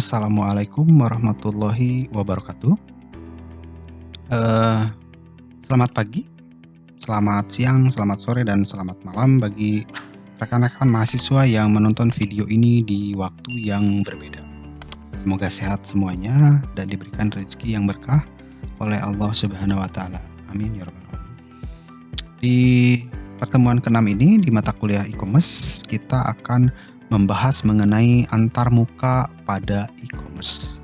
Assalamualaikum warahmatullahi wabarakatuh. Eee, Selamat pagi, selamat siang, selamat sore, dan selamat malam bagi rekan-rekan mahasiswa yang menonton video ini di waktu yang berbeda. Semoga sehat semuanya dan diberikan rezeki yang berkah oleh Allah Subhanahu wa taala. Amin ya rabbal alamin. Di pertemuan ke-6 ini di mata kuliah e-commerce, kita akan membahas mengenai antarmuka pada e-commerce.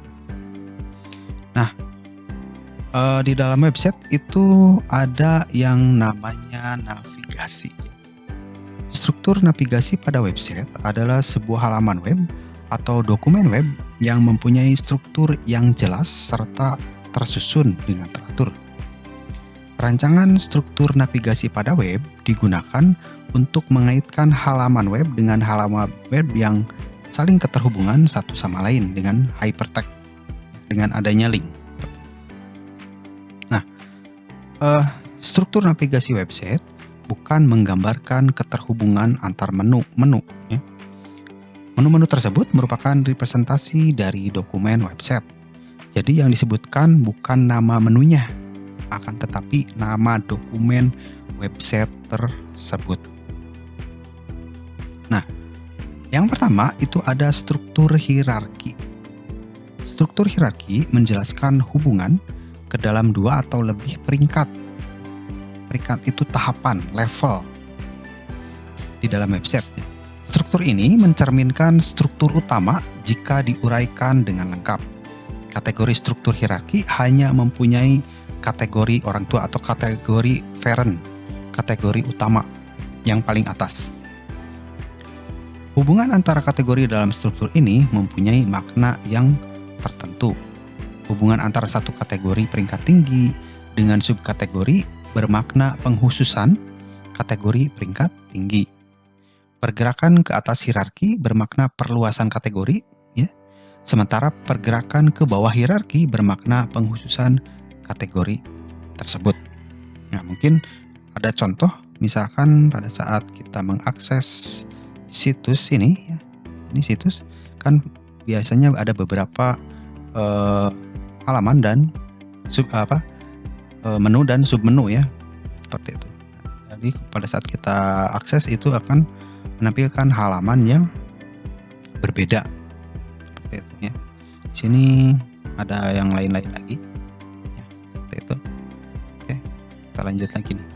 Nah, di dalam website itu ada yang namanya navigasi. Struktur navigasi pada website adalah sebuah halaman web atau dokumen web yang mempunyai struktur yang jelas serta tersusun dengan teratur. Rancangan struktur navigasi pada web digunakan untuk mengaitkan halaman web dengan halaman web yang saling keterhubungan satu sama lain dengan hypertext, dengan adanya link. Nah, struktur navigasi website bukan menggambarkan keterhubungan antar menu-menu. Ya. Menu-menu tersebut merupakan representasi dari dokumen website. Jadi yang disebutkan bukan nama menunya, akan tetapi nama dokumen website tersebut. Nah, yang pertama itu ada struktur hierarki. Struktur hierarki menjelaskan hubungan ke dalam dua atau lebih peringkat. Peringkat itu tahapan, level di dalam website. Struktur ini mencerminkan struktur utama jika diuraikan dengan lengkap. Kategori struktur hierarki hanya mempunyai kategori orang tua atau kategori parent, kategori utama yang paling atas. Hubungan antara kategori dalam struktur ini mempunyai makna yang tertentu. Hubungan antara satu kategori peringkat tinggi dengan subkategori bermakna penghususan kategori peringkat tinggi. Pergerakan ke atas hierarki bermakna perluasan kategori, ya. Sementara pergerakan ke bawah hierarki bermakna penghususan kategori tersebut. Nah, mungkin ada contoh, misalkan pada saat kita mengakses situs ini, ya, ini situs kan biasanya ada beberapa halaman dan menu dan submenu, ya, seperti itu. Jadi pada saat kita akses itu akan menampilkan halaman yang berbeda, seperti itu, ya. Di sini ada yang lain-lain lagi, ya, seperti itu. Oke, kita lanjut lagi nih.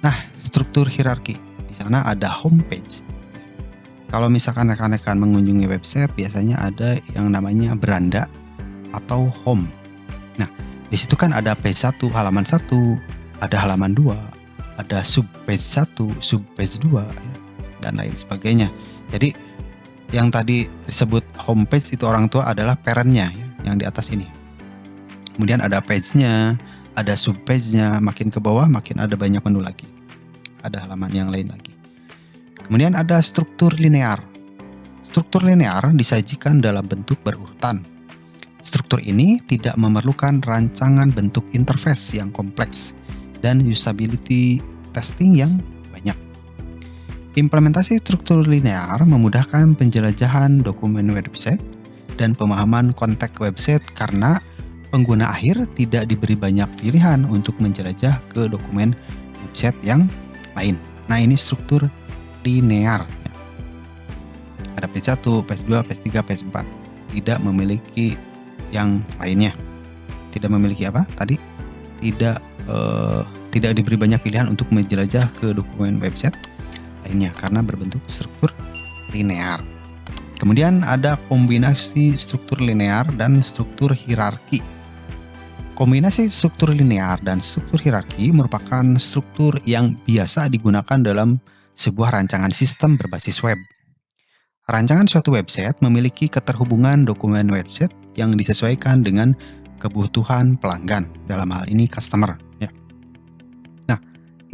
Nah, struktur hierarki. Di sana ada homepage. Kalau misalkan rekan-rekan mengunjungi website, biasanya ada yang namanya beranda atau home. Nah, di situ kan ada page 1, halaman 1, ada halaman 2, ada sub page 1, sub page 2, ya, dan lain sebagainya. Jadi, yang tadi disebut homepage itu orang tua adalah parent-nya, ya, yang di atas ini. Kemudian ada page-nya, ada sub page-nya, makin ke bawah makin ada banyak menu lagi. Ada halaman yang lain lagi. Kemudian ada struktur linear. Struktur linear disajikan dalam bentuk berurutan. Struktur ini tidak memerlukan rancangan bentuk interface yang kompleks dan usability testing yang banyak. Implementasi struktur linear memudahkan penjelajahan dokumen website dan pemahaman konteks website karena pengguna akhir tidak diberi banyak pilihan untuk menjelajah ke dokumen website yang lain. Nah, ini struktur linear. Ada page 1, page 2, page 3, page 4. Tidak memiliki yang lainnya. Tidak memiliki apa? Tadi tidak diberi banyak pilihan untuk menjelajah ke dokumen website lainnya karena berbentuk struktur linear. Kemudian ada kombinasi struktur linear dan struktur hierarki. Kombinasi struktur linear dan struktur hierarki merupakan struktur yang biasa digunakan dalam sebuah rancangan sistem berbasis web. Rancangan suatu website memiliki keterhubungan dokumen website yang disesuaikan dengan kebutuhan pelanggan, dalam hal ini customer, ya. Nah,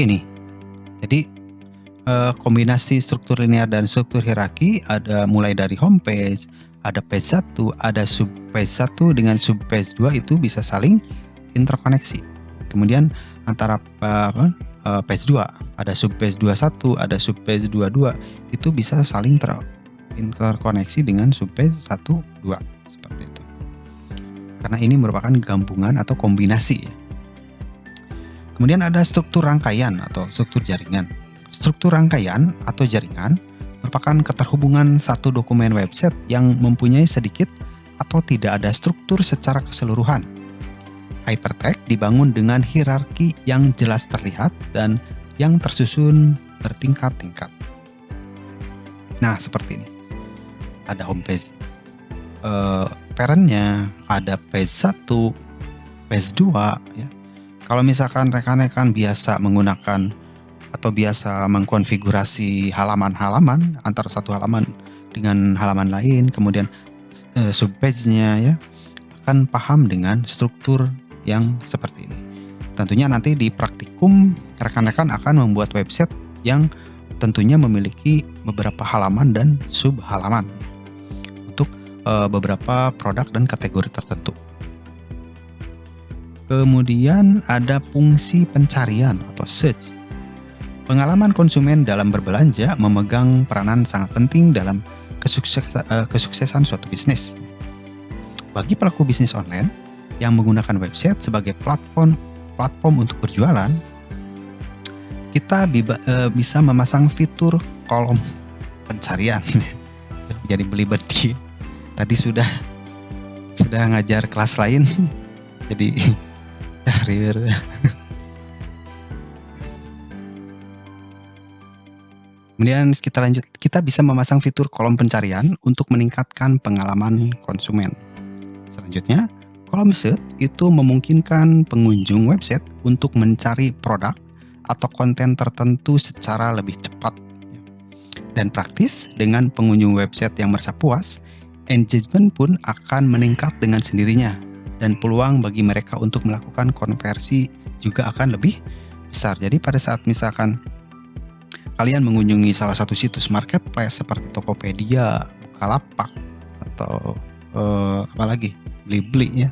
ini. Jadi kombinasi struktur linear dan struktur hierarki ada mulai dari homepage, ada page 1, ada sub page 1 dengan sub page 2 itu bisa saling interkoneksi. Kemudian antara page 2, ada sub page 21, ada sub page 22, itu bisa saling interkoneksi dengan subpage 1, 2 seperti itu. Karena ini merupakan gabungan atau kombinasi ya. Kemudian ada struktur rangkaian atau struktur jaringan. Struktur rangkaian atau jaringan merupakan keterhubungan satu dokumen website yang mempunyai sedikit atau tidak ada struktur secara keseluruhan. Hypertext dibangun dengan hierarki yang jelas terlihat dan yang tersusun bertingkat-tingkat. Nah, seperti ini. Ada homepage parentnya, ada page 1, page 2 ya. Kalau misalkan rekan-rekan biasa menggunakan atau biasa mengkonfigurasi halaman-halaman antara satu halaman dengan halaman lain, kemudian subpage-nya ya, akan paham dengan struktur yang seperti ini. Tentunya nanti di praktikum rekan-rekan akan membuat website yang tentunya memiliki beberapa halaman dan sub halaman untuk beberapa produk dan kategori tertentu. Kemudian ada fungsi pencarian atau search. Pengalaman konsumen dalam berbelanja memegang peranan sangat penting dalam kesuksesan suatu bisnis. Bagi pelaku bisnis online yang menggunakan website sebagai platform untuk berjualan, kita bisa memasang fitur kolom pencarian. Jadi belibet tadi sudah ngajar kelas lain, jadi ribet. Kemudian kita lanjut, kita bisa memasang fitur kolom pencarian untuk meningkatkan pengalaman konsumen. Selanjutnya, kolom search itu memungkinkan pengunjung website untuk mencari produk atau konten tertentu secara lebih cepat dan praktis. Dengan pengunjung website yang merasa puas, engagement pun akan meningkat dengan sendirinya dan peluang bagi mereka untuk melakukan konversi juga akan lebih besar. Jadi pada saat misalkan kalian mengunjungi salah satu situs marketplace seperti Tokopedia, Bukalapak, atau apalagi Blibli ya,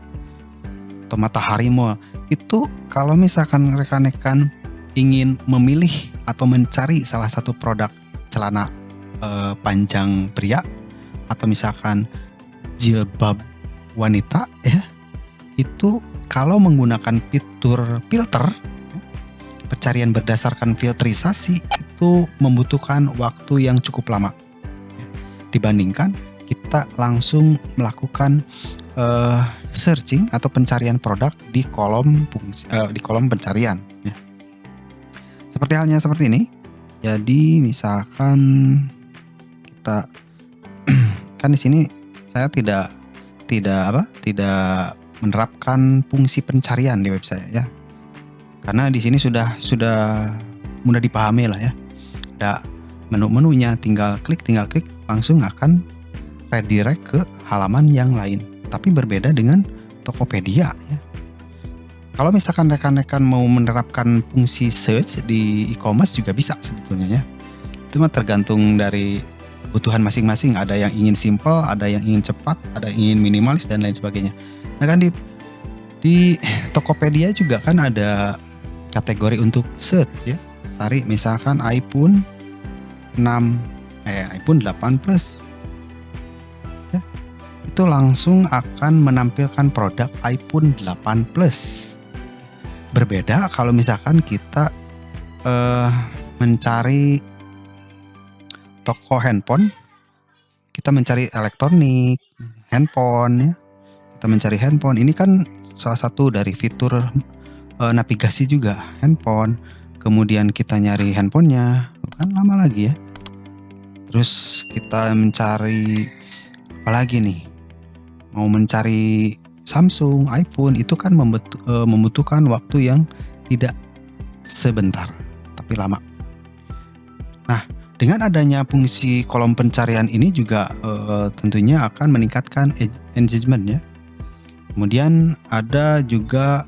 atau Matahari Mall, itu kalau misalkan rekan-rekan ingin memilih atau mencari salah satu produk celana panjang pria atau misalkan jilbab wanita ya, itu kalau menggunakan fitur filter pencarian berdasarkan filterisasi itu membutuhkan waktu yang cukup lama dibandingkan kita langsung melakukan searching atau pencarian produk di kolom pencarian ya. Seperti halnya seperti ini. Jadi misalkan kita kan di sini saya tidak menerapkan fungsi pencarian di website ya. Karena di sini sudah mudah dipahami lah ya. Ada menu-menunya, tinggal klik langsung akan redirect ke halaman yang lain. Tapi berbeda dengan Tokopedia ya. Kalau misalkan rekan-rekan mau menerapkan fungsi search di e-commerce juga bisa sebetulnya ya. Itu mah tergantung dari kebutuhan masing-masing. Ada yang ingin simple, ada yang ingin cepat, ada yang ingin minimalis dan lain sebagainya. Nah kan di Tokopedia juga kan ada kategori untuk search ya. Cari misalkan iPhone 8 Plus ya, itu langsung akan menampilkan produk iPhone 8 Plus. Berbeda kalau misalkan kita mencari toko handphone, kita mencari elektronik, handphone ya. Kita mencari handphone, ini kan salah satu dari fitur navigasi juga handphone. Kemudian kita nyari handphonenya, kan lama lagi ya. Terus kita mencari apa lagi nih? Mau mencari Samsung, iPhone, itu kan membutuhkan waktu yang tidak sebentar, tapi lama. Nah, dengan adanya fungsi kolom pencarian ini juga tentunya akan meningkatkan engagement ya. Kemudian ada juga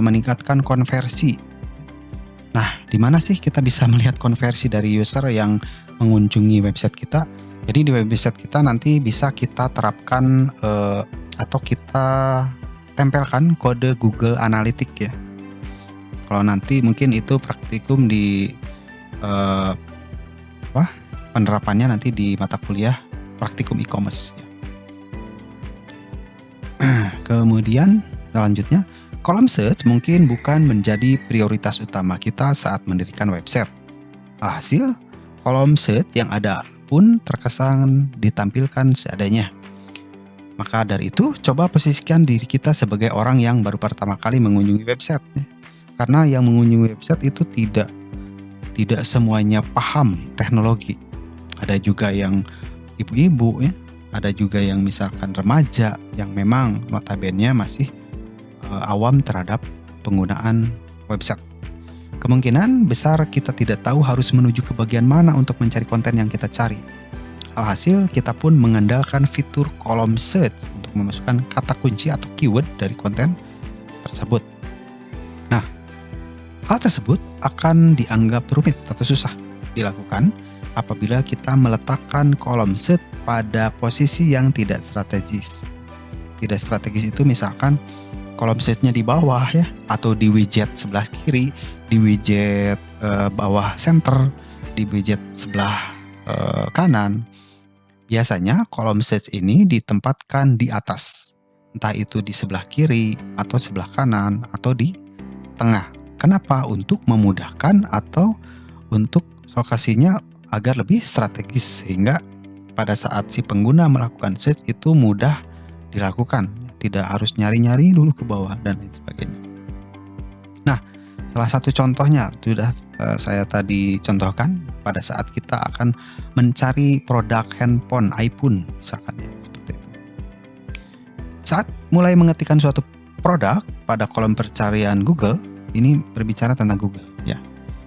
meningkatkan konversi. Nah, di mana sih kita bisa melihat konversi dari user yang mengunjungi website kita? Jadi di website kita nanti bisa kita terapkan atau kita tempelkan kode Google Analytics ya. Kalau nanti mungkin itu praktikum di penerapannya nanti di mata kuliah praktikum e-commerce. Kemudian selanjutnya, kolom search mungkin bukan menjadi prioritas utama kita saat mendirikan website. Hasil, kolom search yang ada pun terkesan ditampilkan seadanya. Maka dari itu, coba posisikan diri kita sebagai orang yang baru pertama kali mengunjungi website. Karena yang mengunjungi website itu tidak semuanya paham teknologi. Ada juga yang ibu-ibu ya, ada juga yang misalkan remaja yang memang notabene masih awam terhadap penggunaan website. Kemungkinan besar kita tidak tahu harus menuju ke bagian mana untuk mencari konten yang kita cari. Alhasil, kita pun mengandalkan fitur kolom search untuk memasukkan kata kunci atau keyword dari konten tersebut. Nah, hal tersebut akan dianggap rumit atau susah dilakukan apabila kita meletakkan kolom search pada posisi yang tidak strategis. Tidak strategis itu misalkan kolom search-nya di bawah ya, atau di widget sebelah kiri, di widget bawah center, di widget sebelah kanan. Biasanya kolom search ini ditempatkan di atas, entah itu di sebelah kiri atau sebelah kanan atau di tengah. Kenapa? Untuk memudahkan atau untuk lokasinya agar lebih strategis, sehingga pada saat si pengguna melakukan search itu mudah dilakukan, tidak harus nyari-nyari dulu ke bawah dan lain sebagainya. Nah, salah satu contohnya sudah saya tadi contohkan pada saat kita akan mencari produk handphone iPhone misalkan ya, seperti itu. Saat mulai mengetikkan suatu produk pada kolom pencarian Google, ini berbicara tentang Google ya.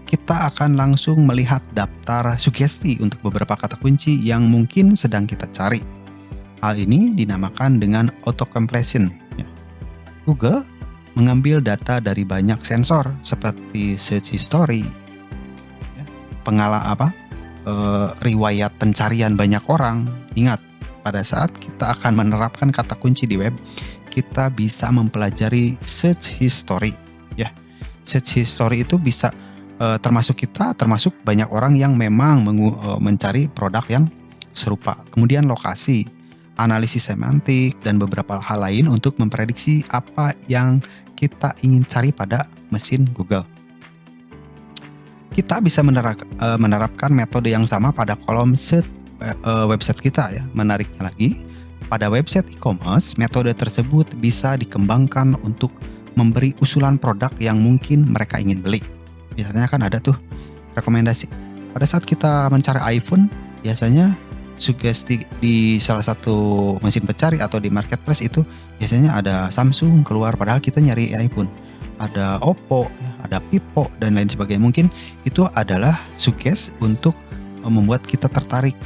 Kita akan langsung melihat daftar sugesti untuk beberapa kata kunci yang mungkin sedang kita cari. Hal ini dinamakan dengan auto-completion. Google mengambil data dari banyak sensor seperti search history, riwayat pencarian banyak orang. Ingat, pada saat kita akan menerapkan kata kunci di web, kita bisa mempelajari search history. Ya, search history itu bisa termasuk banyak orang yang memang mencari produk yang serupa. Kemudian lokasi, analisis semantik, dan beberapa hal lain untuk memprediksi apa yang kita ingin cari pada mesin Google. Kita bisa menerapkan metode yang sama pada kolom search website kita ya. Menariknya lagi, pada website e-commerce, metode tersebut bisa dikembangkan untuk memberi usulan produk yang mungkin mereka ingin beli. Biasanya kan ada tuh rekomendasi. Pada saat kita mencari iPhone, biasanya sugesti di salah satu mesin pencari atau di marketplace itu biasanya ada Samsung keluar, padahal kita nyari iPhone. Ada Oppo, ada Vivo, dan lain sebagainya. Mungkin itu adalah sugesti untuk membuat kita tertarik.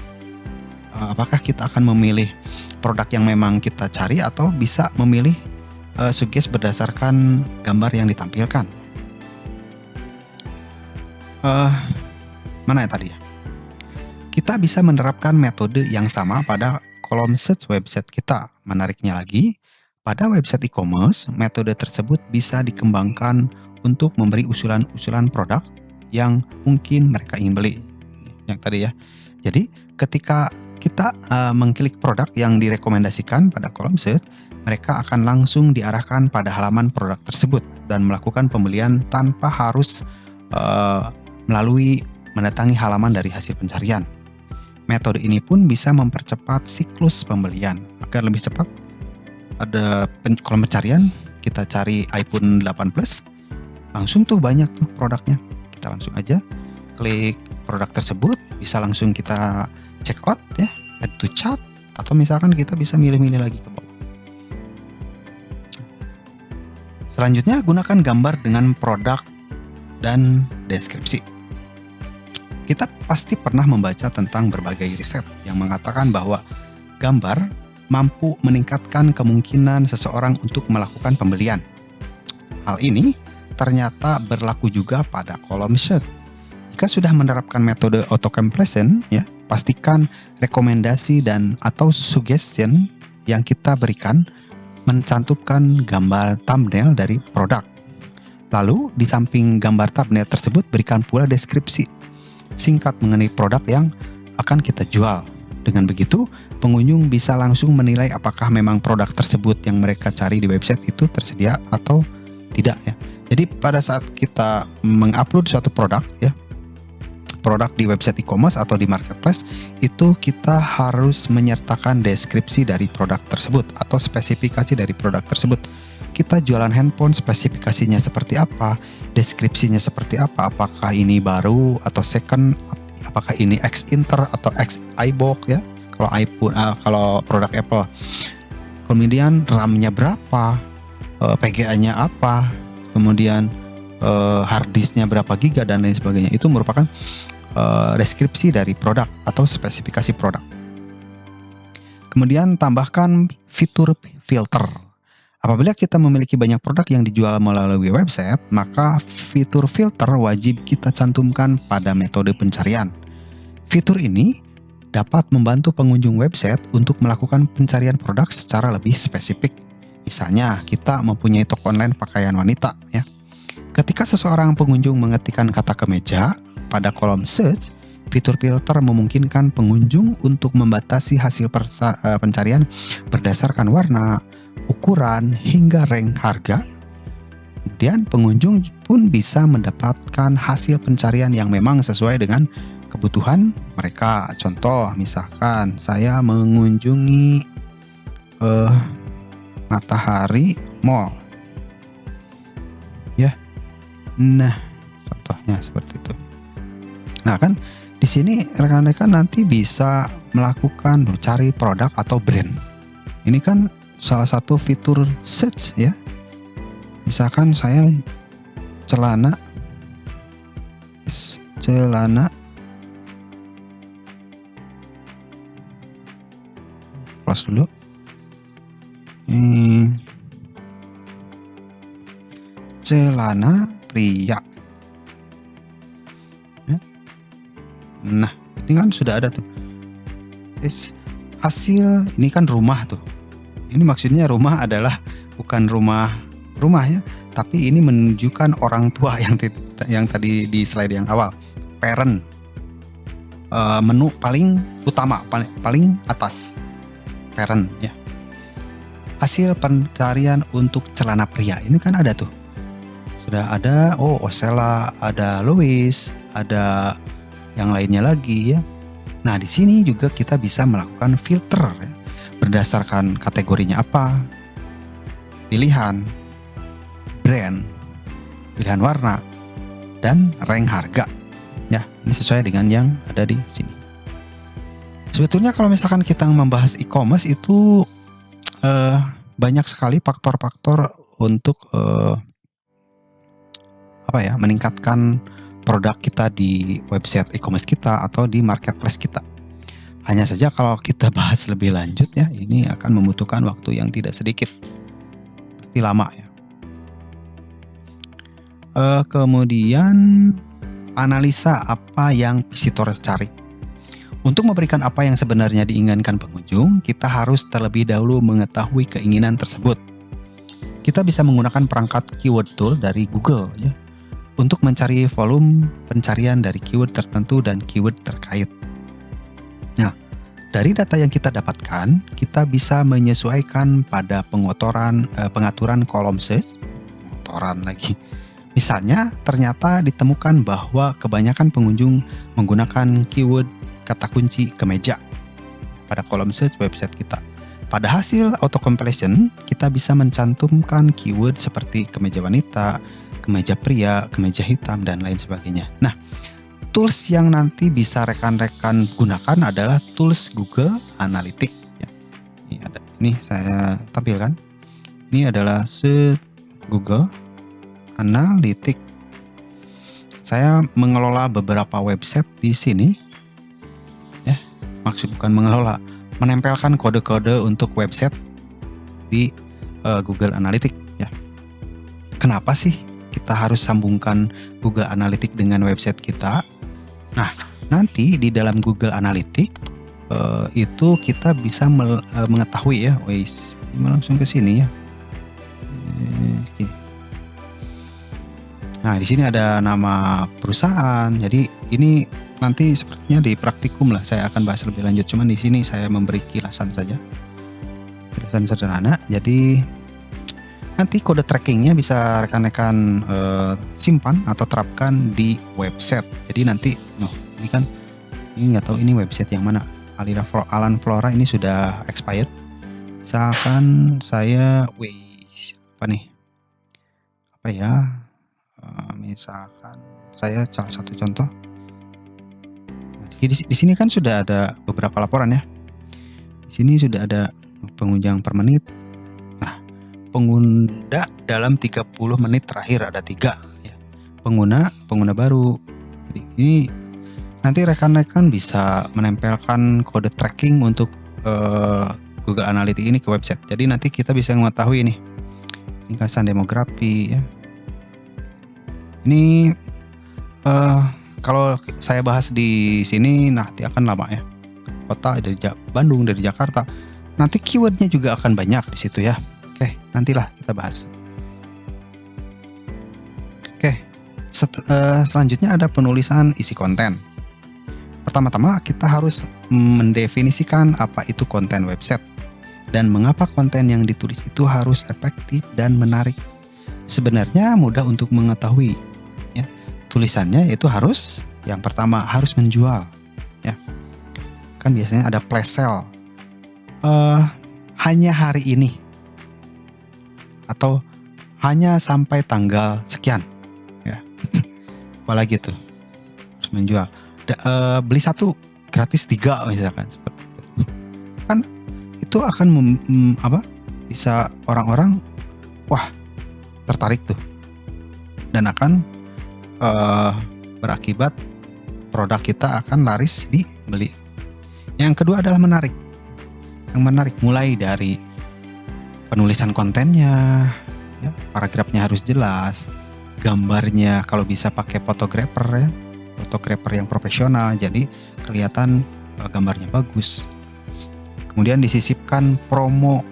Apakah kita akan memilih produk yang memang kita cari atau bisa memilih sugesti berdasarkan gambar yang ditampilkan. Mana ya tadi ya? Kita bisa menerapkan metode yang sama pada kolom search website kita. Menariknya lagi, pada website e-commerce, metode tersebut bisa dikembangkan untuk memberi usulan-usulan produk yang mungkin mereka ingin beli. Yang tadi ya. Jadi, ketika kita mengklik produk yang direkomendasikan pada kolom search, mereka akan langsung diarahkan pada halaman produk tersebut dan melakukan pembelian tanpa harus melalui mendatangi halaman dari hasil pencarian. Metode ini pun bisa mempercepat siklus pembelian agar lebih cepat. Ada kolom pencarian, kita cari iPhone 8 Plus, langsung tuh banyak tuh produknya. Kita langsung aja klik produk tersebut, bisa langsung kita check out ya, add to cart, atau misalkan kita bisa milih-milih lagi ke bawah. Selanjutnya, gunakan gambar dengan produk dan deskripsi. Kita pasti pernah membaca tentang berbagai riset yang mengatakan bahwa gambar mampu meningkatkan kemungkinan seseorang untuk melakukan pembelian. Hal ini ternyata berlaku juga pada kolom search. Jika sudah menerapkan metode auto-completion, ya, pastikan rekomendasi dan atau suggestion yang kita berikan mencantumkan gambar thumbnail dari produk. Lalu di samping gambar thumbnail tersebut berikan pula deskripsi singkat mengenai produk yang akan kita jual. Dengan begitu, pengunjung bisa langsung menilai apakah memang produk tersebut yang mereka cari di website itu tersedia atau tidak ya. Jadi pada saat kita mengupload suatu produk ya, produk di website e-commerce atau di marketplace, itu kita harus menyertakan deskripsi dari produk tersebut atau spesifikasi dari produk tersebut. Kita jualan handphone, spesifikasinya seperti apa, deskripsinya seperti apa, apakah ini baru atau second, apakah ini X Inter atau X iBook ya, kalau iPhone, kalau produk Apple. Kemudian RAM-nya berapa, PGA-nya apa, kemudian hard disk-nya berapa giga dan lain sebagainya. Itu merupakan deskripsi dari produk atau spesifikasi produk. Kemudian tambahkan fitur filter. Apabila kita memiliki banyak produk yang dijual melalui website, maka fitur filter wajib kita cantumkan pada metode pencarian. Fitur ini dapat membantu pengunjung website untuk melakukan pencarian produk secara lebih spesifik. Misalnya, kita mempunyai toko online pakaian wanita ya. Ketika seseorang pengunjung mengetikkan kata kemeja pada kolom search, fitur filter memungkinkan pengunjung untuk membatasi hasil pencarian berdasarkan warna, ukuran, hingga rank harga. Kemudian pengunjung pun bisa mendapatkan hasil pencarian yang memang sesuai dengan kebutuhan mereka. Contoh, misalkan saya mengunjungi Matahari Mall ya. Nah, contohnya seperti itu. Nah kan di sini rekan-rekan nanti bisa melakukan cari produk atau brand. Ini kan salah satu fitur search ya. Misalkan saya celana close dulu. Celana pria. Ya. Nah, ini kan sudah ada tuh. Hasil ini kan rumah tuh. Ini maksudnya rumah adalah bukan rumah ya, tapi ini menunjukkan orang tua yang tadi di slide yang awal. Parent. Menu paling utama, paling atas. Parent ya. Hasil pencarian untuk celana pria ini kan ada tuh. Sudah ada Osella, ada Louis, ada yang lainnya lagi ya. Nah, di sini juga kita bisa melakukan filter ya. Berdasarkan kategorinya apa, pilihan, brand, pilihan warna, dan rank harga. Ya, ini sesuai dengan yang ada di sini. Sebetulnya kalau misalkan kita membahas e-commerce itu banyak sekali faktor-faktor untuk meningkatkan produk kita di website e-commerce kita atau di marketplace kita. Hanya saja kalau kita bahas lebih lanjut ya, ini akan membutuhkan waktu yang tidak sedikit, pasti lama ya. Kemudian analisa apa yang visitors cari. Untuk memberikan apa yang sebenarnya diinginkan pengunjung, kita harus terlebih dahulu mengetahui keinginan tersebut. Kita bisa menggunakan perangkat keyword tool dari Google ya, untuk mencari volume pencarian dari keyword tertentu dan keyword terkait. Nah, dari data yang kita dapatkan, kita bisa menyesuaikan pada pengaturan kolom search. Misalnya, ternyata ditemukan bahwa kebanyakan pengunjung menggunakan keyword kata kunci kemeja pada kolom search website kita. Pada hasil auto completion, kita bisa mencantumkan keyword seperti kemeja wanita, kemeja pria, kemeja hitam, dan lain sebagainya. Nah, tools yang nanti bisa rekan-rekan gunakan adalah tools Google Analytics. Ya. Ini saya tampilkan. Ini adalah Google Analytics. Saya mengelola beberapa website di sini. Ya, maksud bukan mengelola, menempelkan kode-kode untuk website di Google Analytics. Ya. Kenapa sih kita harus sambungkan Google Analytics dengan website kita? Nah, nanti di dalam Google Analytics itu kita bisa mengetahui ya. Ini langsung ke sini ya. Nah, di sini ada nama perusahaan. Jadi ini nanti sepertinya di praktikum lah saya akan bahas lebih lanjut. Cuman di sini saya memberi kilasan saja, kilasan sederhana. Jadi nanti kode trackingnya bisa rekan-rekan simpan atau terapkan di website. Jadi nanti, ini kan, ini nggak tahu ini website yang mana. Alan Flora ini sudah expired. Misalkan saya, misalkan saya salah satu contoh. Di sini kan sudah ada beberapa laporan ya. Di sini sudah ada pengunjung per menit. Nah, pengguna dalam 30 menit terakhir ada 3 ya. Pengguna baru. Jadi ini nanti rekan-rekan bisa menempelkan kode tracking untuk Google Analytics ini ke website. Jadi nanti kita bisa mengetahui nih ringkasan demografi ya. Ini kalau saya bahas di sini nanti akan lama ya. Kota dari Bandung, dari Jakarta. Nanti keywordnya juga akan banyak di situ ya. Oke, nantilah kita bahas. Oke, selanjutnya ada penulisan isi konten. Pertama-tama kita harus mendefinisikan apa itu konten website dan mengapa konten yang ditulis itu harus efektif dan menarik. Sebenarnya mudah untuk mengetahui ya. Tulisannya itu harus, yang pertama harus menjual ya. Kan biasanya ada flash sale, hanya hari ini atau hanya sampai tanggal sekian ya. Apalagi tuh harus menjual. Beli 1 gratis 3 misalkan, seperti itu. Kan itu akan bisa orang-orang tertarik tuh, dan akan berakibat produk kita akan laris dibeli. Yang kedua adalah menarik. Yang menarik mulai dari penulisan kontennya ya, paragrafnya harus jelas, gambarnya kalau bisa pakai fotografer ya, fotografer yang profesional, jadi kelihatan gambarnya bagus. Kemudian disisipkan promo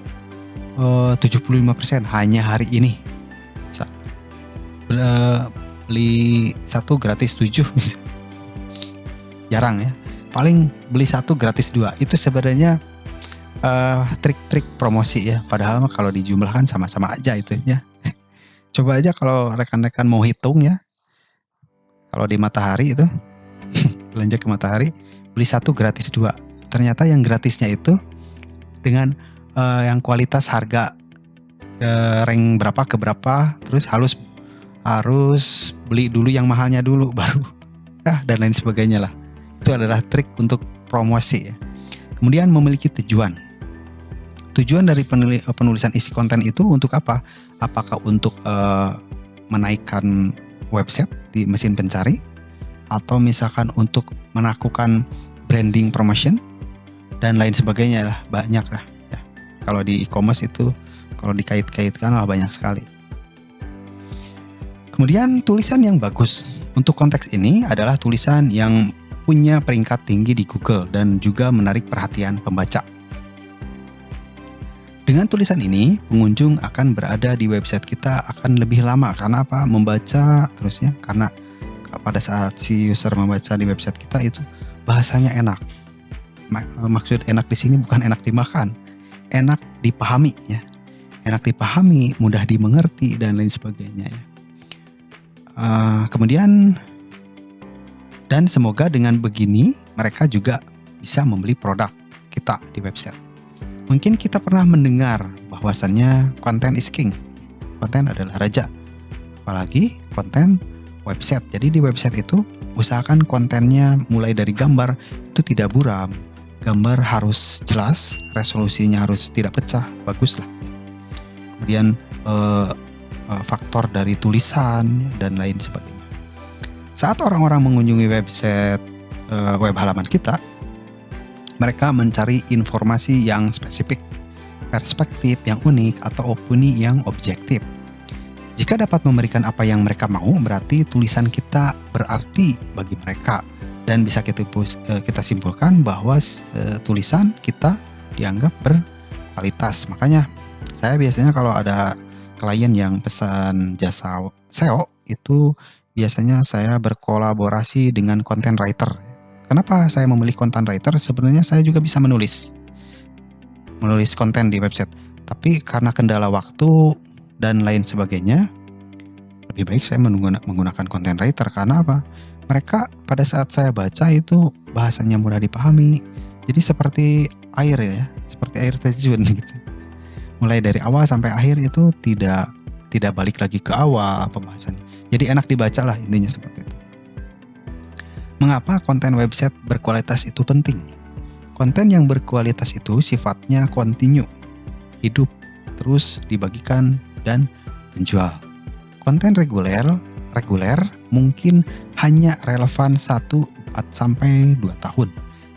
75% hanya hari ini. Beli 1 gratis 7 jarang ya. Paling beli 1 gratis 2. Itu sebenarnya trik-trik promosi ya. Padahal kalau dijumlahkan sama-sama aja itu ya. Coba aja kalau rekan-rekan mau hitung ya. Kalau di Matahari itu belanja ke Matahari, beli 1 gratis 2. Ternyata yang gratisnya itu dengan yang kualitas harga rank berapa ke berapa, terus harus beli dulu yang mahalnya dulu baru dan lain sebagainya lah. Itu adalah trik untuk promosi ya. Kemudian memiliki tujuan. Tujuan dari penulisan isi konten itu untuk apa? Apakah untuk menaikkan website di mesin pencari, atau misalkan untuk melakukan branding promotion dan lain sebagainya lah, banyak lah ya. Kalau di e-commerce itu kalau dikait-kaitkan banyak sekali. Kemudian tulisan yang bagus. Untuk konteks ini adalah tulisan yang punya peringkat tinggi di Google dan juga menarik perhatian pembaca. Dengan tulisan ini, pengunjung akan berada di website kita akan lebih lama. Karena apa? Membaca terusnya. Karena pada saat si user membaca di website kita itu bahasanya enak. Maksud enak di sini bukan enak dimakan, enak dipahami ya. Enak dipahami, mudah dimengerti dan lain sebagainya ya. Kemudian dan semoga dengan begini mereka juga bisa membeli produk kita di website. Mungkin kita pernah mendengar bahwasannya konten is king. Konten adalah raja. Apalagi konten website. Jadi di website itu usahakan kontennya mulai dari gambar itu tidak buram. Gambar harus jelas, resolusinya harus tidak pecah, bagus lah. Kemudian faktor dari tulisan dan lain sebagainya. Saat orang-orang mengunjungi website web halaman kita, mereka mencari informasi yang spesifik, perspektif yang unik, atau opini yang objektif. Jika dapat memberikan apa yang mereka mau, berarti tulisan kita berarti bagi mereka, dan bisa kita simpulkan bahwa tulisan kita dianggap berkualitas. Makanya saya biasanya kalau ada klien yang pesan jasa SEO itu biasanya saya berkolaborasi dengan content writer. Kenapa saya memilih content writer? Sebenarnya saya juga bisa menulis konten di website. Tapi karena kendala waktu dan lain sebagainya, lebih baik saya menggunakan content writer. Karena apa? Mereka pada saat saya baca itu bahasanya mudah dipahami. Jadi seperti air ya, seperti air terjun gitu. Mulai dari awal sampai akhir itu tidak balik lagi ke awal pembahasannya. Jadi enak dibaca lah, intinya seperti itu. Mengapa konten website berkualitas itu penting? Konten yang berkualitas itu sifatnya kontinu, hidup, terus dibagikan dan menjual. Konten reguler mungkin hanya relevan 1 sampai 2 tahun.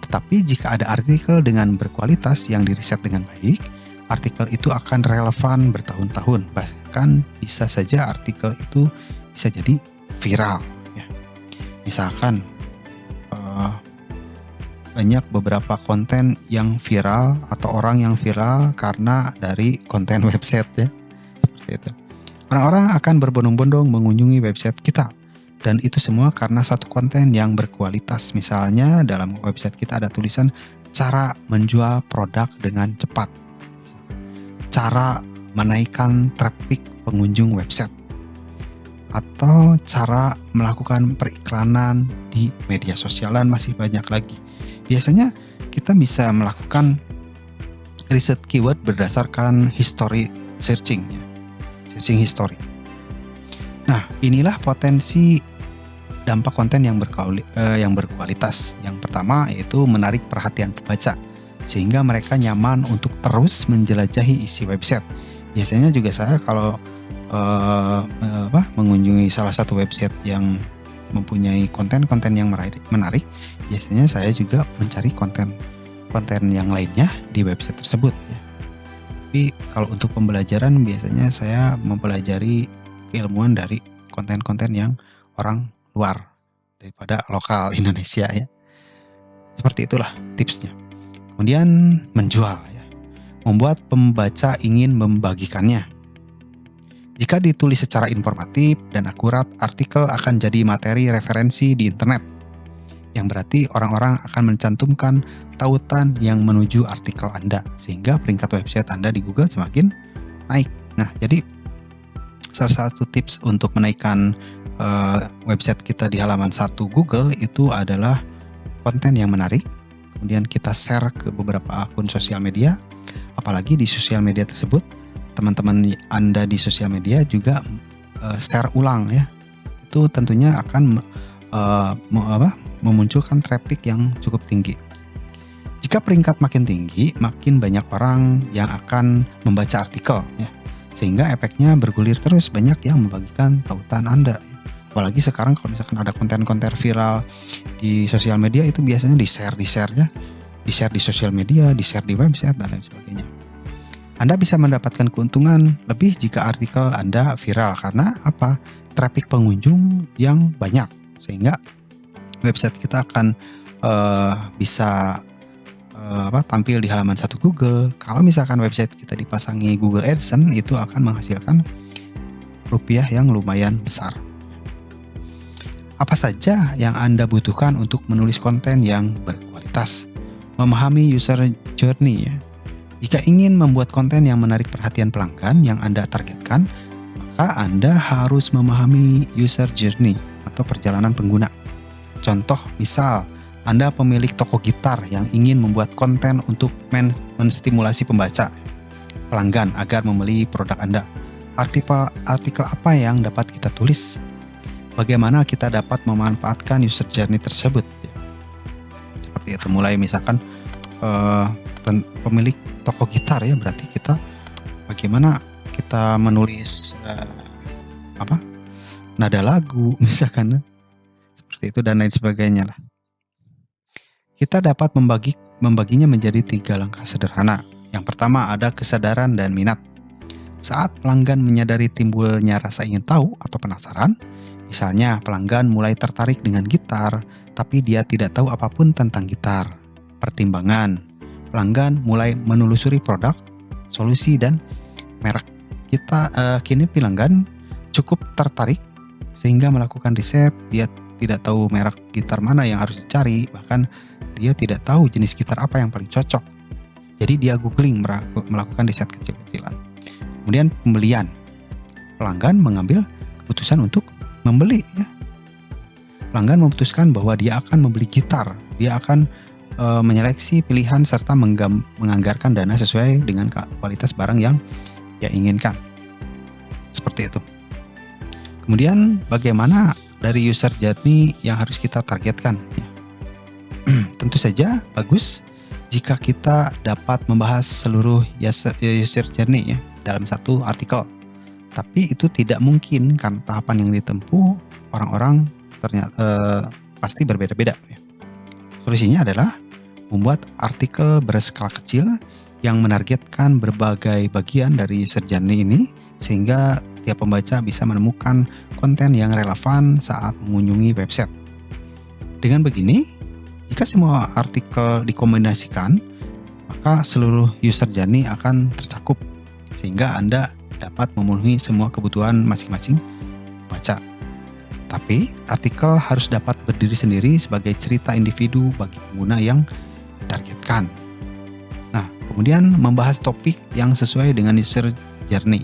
Tetapi jika ada artikel dengan berkualitas yang diriset dengan baik, artikel itu akan relevan bertahun-tahun. Bahkan bisa saja artikel itu bisa jadi viral. Ya. Misalkan banyak beberapa konten yang viral atau orang yang viral karena dari konten website ya. Seperti itu. Orang-orang akan berbondong-bondong mengunjungi website kita. Dan itu semua karena satu konten yang berkualitas. Misalnya dalam website kita ada tulisan cara menjual produk dengan cepat. Cara menaikkan traffic pengunjung website. Atau cara melakukan periklanan di media sosial dan masih banyak lagi. Biasanya kita bisa melakukan riset keyword berdasarkan history searching ya. Searching history. Nah, inilah potensi dampak konten yang berkualitas. Yang pertama yaitu menarik perhatian pembaca sehingga mereka nyaman untuk terus menjelajahi isi website. Biasanya juga saya kalau mengunjungi salah satu website yang mempunyai konten-konten yang menarik, biasanya saya juga mencari konten yang lainnya di website tersebut ya. Tapi kalau untuk pembelajaran biasanya saya mempelajari keilmuan dari konten-konten yang orang luar daripada lokal Indonesia ya. Seperti itulah tipsnya. Kemudian menjual ya. Membuat pembaca ingin membagikannya. Jika ditulis secara informatif dan akurat, artikel akan jadi materi referensi di internet. Yang berarti orang-orang akan mencantumkan tautan yang menuju artikel Anda, sehingga peringkat website Anda di Google semakin naik. Nah, jadi salah satu tips untuk menaikkan website kita di halaman 1 Google itu adalah konten yang menarik. Kemudian kita share ke beberapa akun sosial media, apalagi di sosial media tersebut teman-teman Anda di sosial media juga share ulang ya. Itu tentunya akan memunculkan traffic yang cukup tinggi. Jika peringkat makin tinggi, makin banyak orang yang akan membaca artikel ya. Sehingga efeknya bergulir terus, banyak yang membagikan tautan Anda. Apalagi sekarang kalau misalkan ada konten-konten viral di sosial media itu biasanya di-share ya. Di-share di sosial media, di-share di website dan lain sebagainya. Anda bisa mendapatkan keuntungan lebih jika artikel Anda viral karena apa? Traffic pengunjung yang banyak sehingga website kita akan bisa tampil di halaman 1 Google. Kalau misalkan website kita dipasangi Google AdSense itu akan menghasilkan rupiah yang lumayan besar. Apa saja yang Anda butuhkan untuk menulis konten yang berkualitas? Memahami user journey ya. Jika ingin membuat konten yang menarik perhatian pelanggan yang Anda targetkan, maka Anda harus memahami user journey atau perjalanan pengguna. Contoh, misal Anda pemilik toko gitar yang ingin membuat konten untuk menstimulasi pembaca, pelanggan agar membeli produk Anda. Artikel apa yang dapat kita tulis? Bagaimana kita dapat memanfaatkan user journey tersebut? Seperti itu, mulai misalkan pemilik toko gitar ya, berarti kita bagaimana kita menulis nada lagu misalkan seperti itu dan lain sebagainya lah. Kita dapat membaginya menjadi 3 langkah sederhana. Yang pertama ada kesadaran dan minat. Saat pelanggan menyadari timbulnya rasa ingin tahu atau penasaran, misalnya pelanggan mulai tertarik dengan gitar tapi dia tidak tahu apapun tentang gitar. Pertimbangan, pelanggan mulai menelusuri produk, solusi, dan merek. Kini pelanggan cukup tertarik sehingga melakukan riset, dia tidak tahu merek gitar mana yang harus dicari, bahkan dia tidak tahu jenis gitar apa yang paling cocok. Jadi dia googling, melakukan riset kecil-kecilan. Kemudian pembelian. Pelanggan mengambil keputusan untuk membeli ya. Pelanggan memutuskan bahwa dia akan membeli gitar. Dia akan menyeleksi pilihan serta menganggarkan dana sesuai dengan kualitas barang yang ia inginkan. Seperti itu. Kemudian bagaimana dari user journey yang harus kita targetkan? Tentu saja bagus jika kita dapat membahas seluruh user journey ya dalam satu artikel. Tapi itu tidak mungkin karena tahapan yang ditempuh orang-orang ternyata pasti berbeda-beda ya. Solusinya adalah membuat artikel berskala kecil yang menargetkan berbagai bagian dari user journey ini sehingga tiap pembaca bisa menemukan konten yang relevan saat mengunjungi website. Dengan begini, jika semua artikel dikombinasikan, maka seluruh user journey akan tercakup sehingga Anda dapat memenuhi semua kebutuhan masing-masing pembaca. Tapi artikel harus dapat berdiri sendiri sebagai cerita individu bagi pengguna yang ditargetkan. Nah, kemudian membahas topik yang sesuai dengan user journey.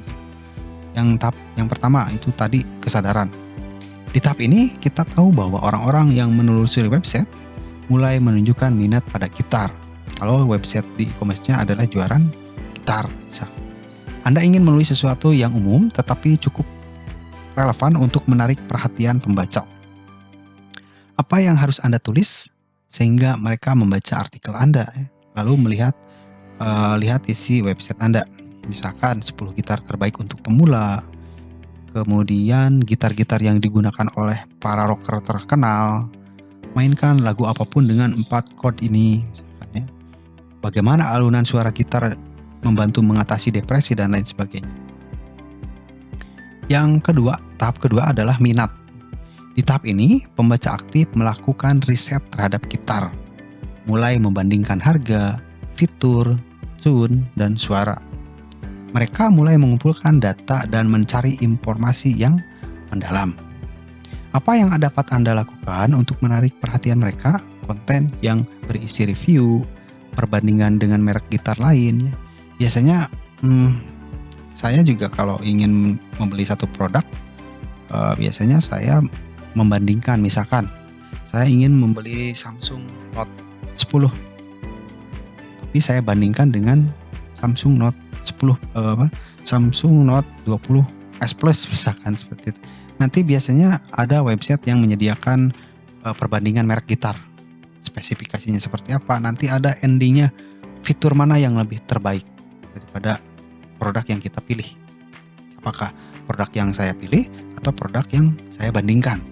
Yang pertama itu tadi kesadaran. Di tahap ini kita tahu bahwa orang-orang yang menelusuri website mulai menunjukkan minat pada gitar. Kalau website di e-commerce-nya adalah jualan gitar. Anda ingin menulis sesuatu yang umum tetapi cukup relevan untuk menarik perhatian pembaca. Apa yang harus Anda tulis sehingga mereka membaca artikel Anda, lalu lihat isi website Anda. Misalkan 10 gitar terbaik untuk pemula, kemudian gitar-gitar yang digunakan oleh para rocker terkenal, mainkan lagu apapun dengan 4 chord ini, misalkan ya. Bagaimana alunan suara gitar membantu mengatasi depresi dan lain sebagainya. Tahap kedua adalah minat. Di tahap ini, pembaca aktif melakukan riset terhadap gitar, mulai membandingkan harga, fitur, tune, dan suara. Mereka mulai mengumpulkan data dan mencari informasi yang mendalam. Apa yang dapat Anda lakukan untuk menarik perhatian mereka? Konten yang berisi review, perbandingan dengan merek gitar lain. Biasanya saya juga kalau ingin membeli satu produk, biasanya saya membandingkan. Misalkan saya ingin membeli Samsung Note 10, tapi saya bandingkan dengan Samsung Note 10 Samsung Note 20 S Plus misalkan seperti itu. Nanti biasanya ada website yang menyediakan perbandingan merek gitar, spesifikasinya seperti apa, nanti ada endingnya fitur mana yang lebih terbaik daripada produk yang kita pilih. Apakah produk yang saya pilih atau produk yang saya bandingkan.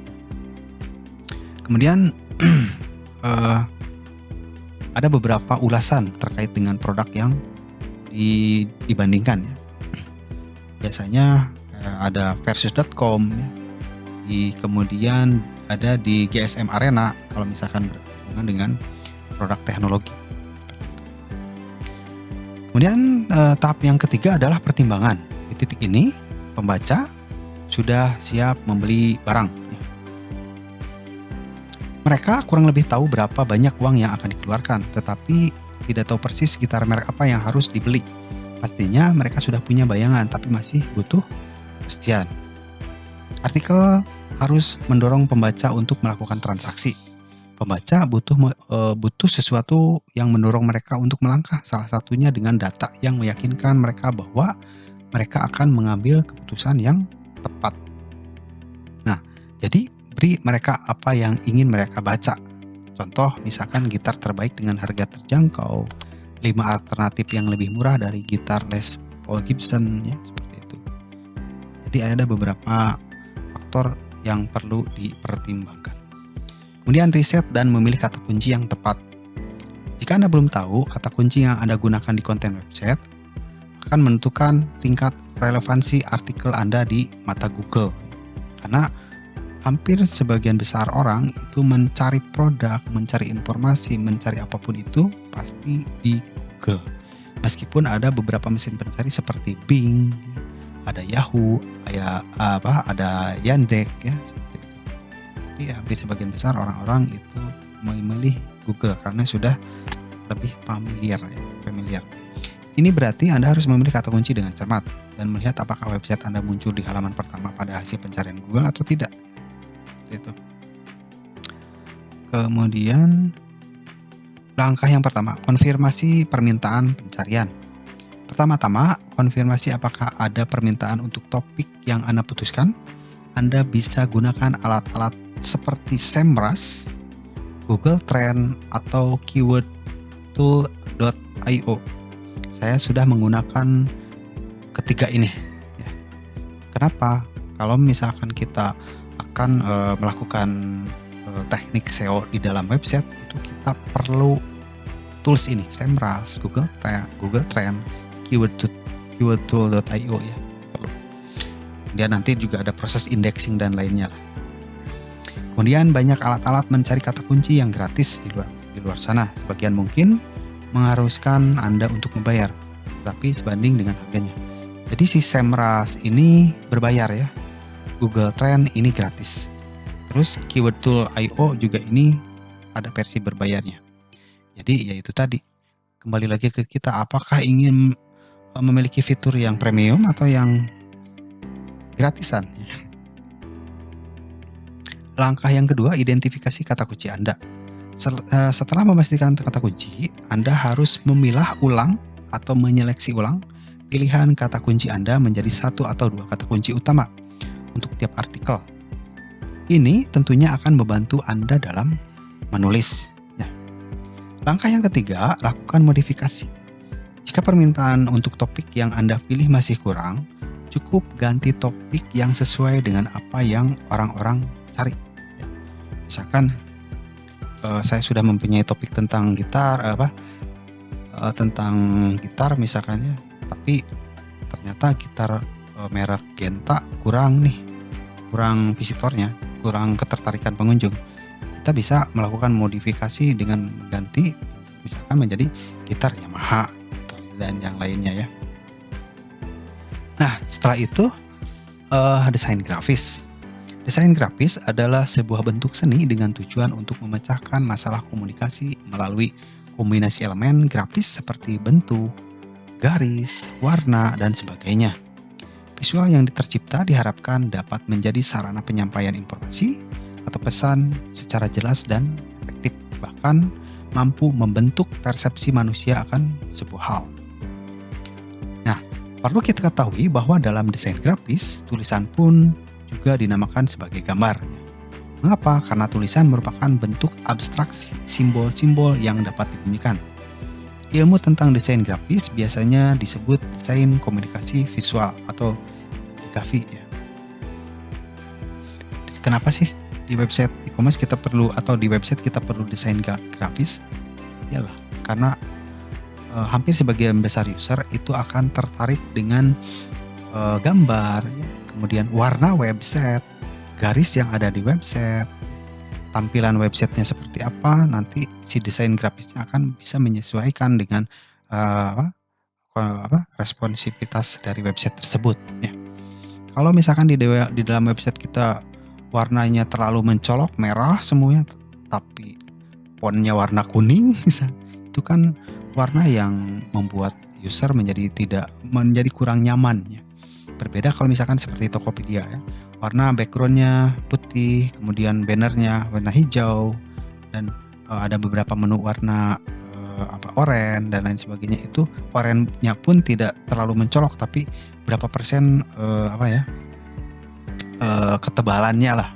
Kemudian ada beberapa ulasan terkait dengan produk yang dibandingkan ya. Biasanya ada versus.com ya. Kemudian ada di GSM Arena kalau misalkan berhubungan dengan produk teknologi. Kemudian tahap yang ketiga adalah pertimbangan. Di titik ini pembaca sudah siap membeli barang. Mereka kurang lebih tahu berapa banyak uang yang akan dikeluarkan, tetapi tidak tahu persis gitar merek apa yang harus dibeli. Pastinya mereka sudah punya bayangan, tapi masih butuh kepastian. Artikel harus mendorong pembaca untuk melakukan transaksi. Pembaca butuh sesuatu yang mendorong mereka untuk melangkah. Salah satunya dengan data yang meyakinkan mereka bahwa mereka akan mengambil keputusan yang tepat. Nah, jadi beri mereka apa yang ingin mereka baca. Contoh, misalkan gitar terbaik dengan harga terjangkau, 5 alternatif yang lebih murah dari gitar Les Paul Gibson, ya, seperti itu. Jadi ada beberapa faktor yang perlu dipertimbangkan. Kemudian riset dan memilih kata kunci yang tepat. Jika Anda belum tahu kata kunci yang Anda gunakan di konten website, akan menentukan tingkat relevansi artikel Anda di mata Google. Karena hampir sebagian besar orang itu mencari produk, mencari informasi, mencari apapun itu pasti di Google. Meskipun ada beberapa mesin pencari seperti Bing, ada Yahoo, ada Yandex ya, seperti itu. Tapi hampir sebagian besar orang-orang itu memilih Google karena sudah lebih familiar. Ini berarti Anda harus memilih kata kunci dengan cermat dan melihat apakah website Anda muncul di halaman pertama pada hasil pencarian Google atau tidak. Itu. Kemudian langkah yang pertama, konfirmasi permintaan pencarian. Pertama-tama, konfirmasi apakah ada permintaan untuk topik yang Anda putuskan. Anda bisa gunakan alat-alat seperti SEMrush, Google Trend, atau keywordtool.io. Saya sudah menggunakan ketiga ini. Kenapa? Kalau misalkan kita akan melakukan teknik SEO di dalam website, itu kita perlu tools ini, SEMrush, Google Trend, keywordtool.io ya. Perlu. Dia nanti juga ada proses indexing dan lainnya lah. Kemudian banyak alat-alat mencari kata kunci yang gratis di luar sana. Sebagian mungkin mengharuskan Anda untuk membayar, tapi sebanding dengan harganya. Jadi si SEMrush ini berbayar ya. Google Trend ini gratis. Terus keywordtool.io juga ini ada versi berbayarnya. Jadi ya itu tadi. Kembali lagi ke kita, apakah ingin memiliki fitur yang premium atau yang gratisan? Langkah yang kedua, identifikasi kata kunci Anda. Setelah memastikan kata kunci, Anda harus memilah ulang atau menyeleksi ulang pilihan kata kunci Anda menjadi satu atau dua kata kunci utama untuk tiap artikel. Ini tentunya akan membantu Anda dalam menulis. Langkah yang ketiga, lakukan modifikasi. Jika permintaan untuk topik yang Anda pilih masih kurang, cukup ganti topik yang sesuai dengan apa yang orang-orang cari. Misalkan saya sudah mempunyai topik tentang gitar, tentang gitar misalkan ya, tapi ternyata gitar merek Genta kurang visitornya, kurang ketertarikan pengunjung. Kita bisa melakukan modifikasi dengan ganti misalkan menjadi gitar Yamaha dan yang lainnya ya. Nah, setelah itu desain grafis. Desain grafis adalah sebuah bentuk seni dengan tujuan untuk memecahkan masalah komunikasi melalui kombinasi elemen grafis seperti bentuk, garis, warna, dan sebagainya. Visual yang tercipta diharapkan dapat menjadi sarana penyampaian informasi atau pesan secara jelas dan efektif, bahkan mampu membentuk persepsi manusia akan sebuah hal. Nah, perlu kita ketahui bahwa dalam desain grafis, tulisan pun juga dinamakan sebagai gambar. Mengapa? Karena tulisan merupakan bentuk abstraksi simbol-simbol yang dapat dibunyikan. Ilmu tentang desain grafis biasanya disebut desain komunikasi visual atau DKV ya. Kenapa sih di website e-commerce kita perlu, atau di website kita perlu desain grafis? Iyalah, karena hampir sebagian besar user itu akan tertarik dengan gambar, ya, kemudian warna website, garis yang ada di website, tampilan websitenya seperti apa. Nanti si desain grafisnya akan bisa menyesuaikan dengan responsivitas dari website tersebut. Ya. Kalau misalkan di dalam website kita warnanya terlalu mencolok merah semuanya, tapi fontnya warna kuning, itu kan warna yang membuat user menjadi kurang nyaman. Ya. Berbeda kalau misalkan seperti Tokopedia ya, warna backgroundnya putih, kemudian bannernya warna hijau, dan ada beberapa menu warna oranye dan lain sebagainya. Itu oranye-nya pun tidak terlalu mencolok, tapi berapa persen ketebalannya lah,